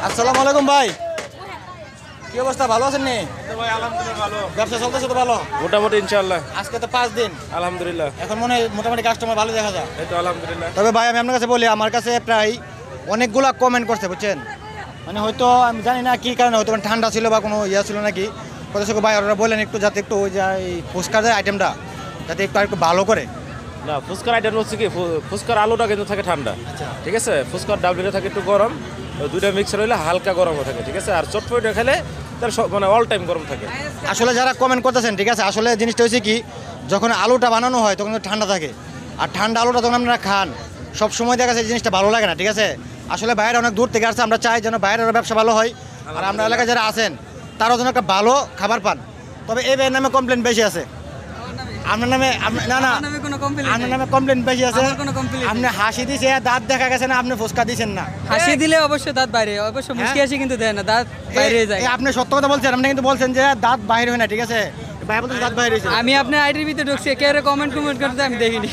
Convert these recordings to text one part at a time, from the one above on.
আসসালামু আলাইকুম ভাই, কি অবস্থা? ভালো আছেন নি? ভাই আলহামদুলিল্লাহ ভালো, ব্যবসা চলতেছে তো ভালো? মোটামুটি ইনশাআল্লাহ। আজকে তো 5 দিন, আলহামদুলিল্লাহ, এখন মনে হয় মোটামুটি কাস্টমার ভালো দেখা যায়। এই তো আলহামদুলিল্লাহ। তবে ভাই আমি আপনার কাছে বলি, আমার কাছে প্রায় অনেকগুলা কমেন্ট করছে বুঝছেন, মানে হয়তো আমি জানি না কি কারণে, হয়তো ঠান্ডা ছিল বা কোনো ইয়া ছিল নাকি। কত সঙ্গে ভাই ওরা বলেন একটু যাতে একটু ওই যে এই ফুচকার যে আইটেমটা যাতে একটু আর একটু ভালো করে। না, ফুচকার আইটেম হচ্ছে কি, ফুচকার আলুটা কিন্তু থাকে ঠান্ডা, ঠিক আছে। ফুচকার ডাবলিটা থাকে একটু গরম, ওই দুইটা মিক্সার হইলে হালকা গরম থাকে, ঠিক আছে। আর চটপটিটা খেলে তার মানে অল টাইম গরম থাকে। আসলে যারা কমেন্ট করতেছেন, ঠিক আছে, আসলে জিনিসটা হচ্ছে কি, যখন আলুটা বানানো হয় তখন কিন্তু ঠান্ডা থাকে, আর ঠান্ডা আলুটা যখন আপনারা খান সব সময় দেখা যাচ্ছে জিনিসটা ভালো লাগে না, ঠিক আছে। আসলে বাইরে অনেক দূর থেকে আসছে, আমরা চাই যেন বাইরের ব্যবসা ভালো হয়, আর আমরা এলাকায় যারা আছেন তারাও যেন একটা ভালো খাবার পান। তবে এই ভাইয়ের নামে কমপ্লেন বেশি আছে, আপনার নামে না না আপনার নামে কমপ্লেন বেশি আছে। আপনি হাসি দিছে, দাঁত দেখা গেছে না, আপনি ফুসকা দিছেন না। হাসি দিলে অবশ্যই দাঁত বাইরে, অবশ্য মুচকি হাসি কিন্তু দেয় না, দাঁত বাইরে যায়। আপনি সত্য কথা বলছেন, আপনি কিন্তু বলছেন যে দাঁত বাইরে হয় না, ঠিক আছে। ভাই বলতে দাঁত বাইরে হয়েছে। আমি আপনার আইডির ভিতরে ঢুকছি, কে কমেন্ট করতে আমি দেখিনি।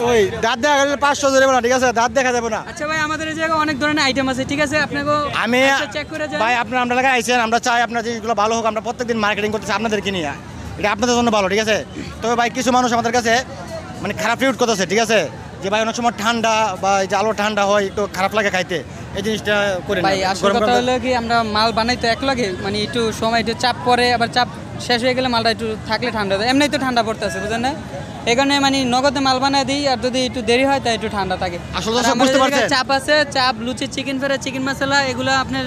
ওই দাঁত দেখা গেলে 500 ধরে না, ঠিক আছে, দাঁত দেখা যাবে না। আচ্ছা ভাই, আমাদের এই জায়গায় অনেক ধরনের আইটেম আছে, ঠিক আছে, আপনাকে আমি চেক করে যান ভাই, আপনার আমরা এলাকায় আইছেন, আমরা চাই আপনার জিনিসগুলো ভালো হোক। আমরা প্রত্যেকদিন মার্কেটিং করতেছি আপনাদেরকে নিয়ে, এটা আপনাদের জন্য ভালো, ঠিক আছে। তবে ভাই কিছু মানুষ আমাদের কাছে মানে খারাপ রিউট করতেছে, ঠিক আছে, যে ভাই অনেক সময় ঠান্ডা বা এই যে আলো ঠান্ডা হয় একটু খারাপ লাগে খাইতে, এই জিনিসটা করে ভাই। আসল কথা হলো কি, আমরা মাল বানাই তো এক লাগে, মানে একটু সময় একটু চাপ পরে, আবার চাপ শেষ হয়ে গেলে মালটা একটু থাকলে ঠান্ডা দেয়, এমনি তো ঠান্ডা পড়তেছে, বুঝলেন না। এই কারণে মানে নগদে মাল বানায় দিই, আর যদি একটু দেরি হয় তাই একটু ঠান্ডা থাকে। আসলে দর্শক বুঝতে পারছেন, চাপ আছে, চাপ, লুচি, চিকেন ফ্রাই, চিকেন মশলা, এগুলো আপনার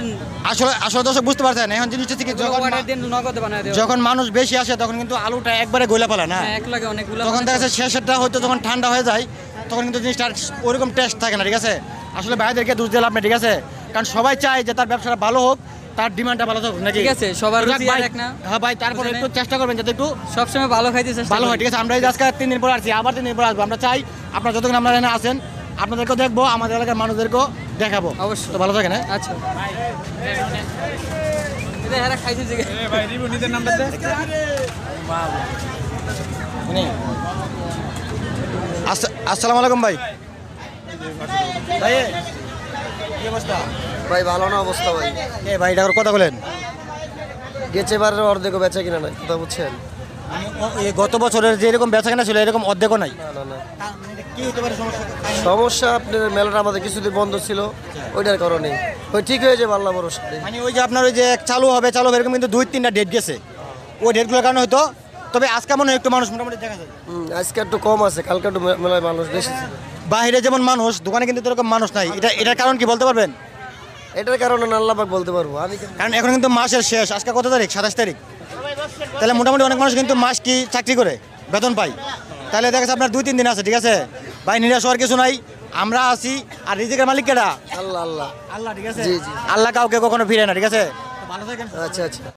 আসলে দর্শক বুঝতে পারছেন। এখন জিনিসটা থেকে অর্ডার দিন নগদে বানায় দেয়। যখন মানুষ বেশি আসে তখন কিন্তু আলুটা একবারে গইলা ফেলে না, এক লাগে অনেকগুলো, তখন দেখা যাচ্ছে শেষেরটা হয়তো যখন ঠান্ডা হয়ে যায় তখন কিন্তু জিনিসটা ওরকম টেস্ট থাকে না, ঠিক আছে। আসলে ভাইদেরকে দোষ দিলাম না, ঠিক আছে, কারণ সবাই চায় যে তার ব্যবসাটা ভালো হোক, তার ডিমান্ডটা ভালো থাকুক নাকি, ঠিক আছে, সবার রুচি এক না। হ্যাঁ ভাই, তারপরে একটু চেষ্টা করবেন যাতে একটু সবসময় ভালো খাইতে চেষ্টা ভালো হয়, ঠিক আছে। আমরা এই আজকে 3 দিন পর আসছি, আবার 3 দিন পর আসবো। আমরা চাই আপনারা যতক্ষণ আপনারা এখানে আসেন আপনাদেরকেও দেখবো, আমাদের এলাকার মানুষদেরকেও দেখাবো। অবশ্যই। তো ভালো থাকেন। আচ্ছা এরা খাইছে যে ভাই রিভিউ নিতে নাম্বার দে। আসসালামু আলাইকুম ভাই। ভাই কি অবস্থা? ভাই ভালো না অবস্থা ভাই, এ ভাই এটা কথা বলেন। গেছে বারের অর্ধেক বেচা কিনা নাই, কথা বুঝছেন। এই গত বছরের যে এরকম বেচা কেনা ছিল এরকম অর্ধেকও নাই। না না না, কি হতে পারে সমস্যা? সমস্যা আপনার মেলাটা আমাদের কিছুদিন বন্ধ ছিল, ওইটার কারণে ওই ঠিক হয়ে যাবে আল্লাহ ভরসা। মানে ওই যে আপনার ওই যে চালু হবে এরকম কিন্তু 2-3টা ডেট গেছে, ওই ডেটগুলোর কারণে হয়তো। তবে আজকে মনে হয় একটু মানুষ মোটামুটি দেখা যায়। আজকে একটু কম আছে, কালকে একটু মেলায় মানুষ বেশি ছিল। বাইরে যেমন মানুষ, দোকানে কিন্তু এরকম মানুষ নাই। এটার কারণ কি বলতে পারবেন? এটার কারণে না আল্লাহ পাক বলতে পারবো আমি। কারণ এখন কিন্তু মাসের শেষ, আজকে কত তারিখ? 27 তারিখ। তাহলে মোটামুটি অনেক মানুষ কিন্তু মাস কি চাকরি করে বেতন পাই, তাহলে দেখা যাচ্ছে আপনার 2-3 দিন আছে, ঠিক আছে ভাই। নিরাশ হওয়ার কিছু নাই, আমরা আছি। আর রিজিকের মালিক কেডা? আল্লাহ আল্লাহ আল্লাহ, ঠিক আছে। জি জি, আল্লাহ কাউকে কখনো ফিরে না, ঠিক আছে। ভালো থাকেন। আচ্ছা আচ্ছা।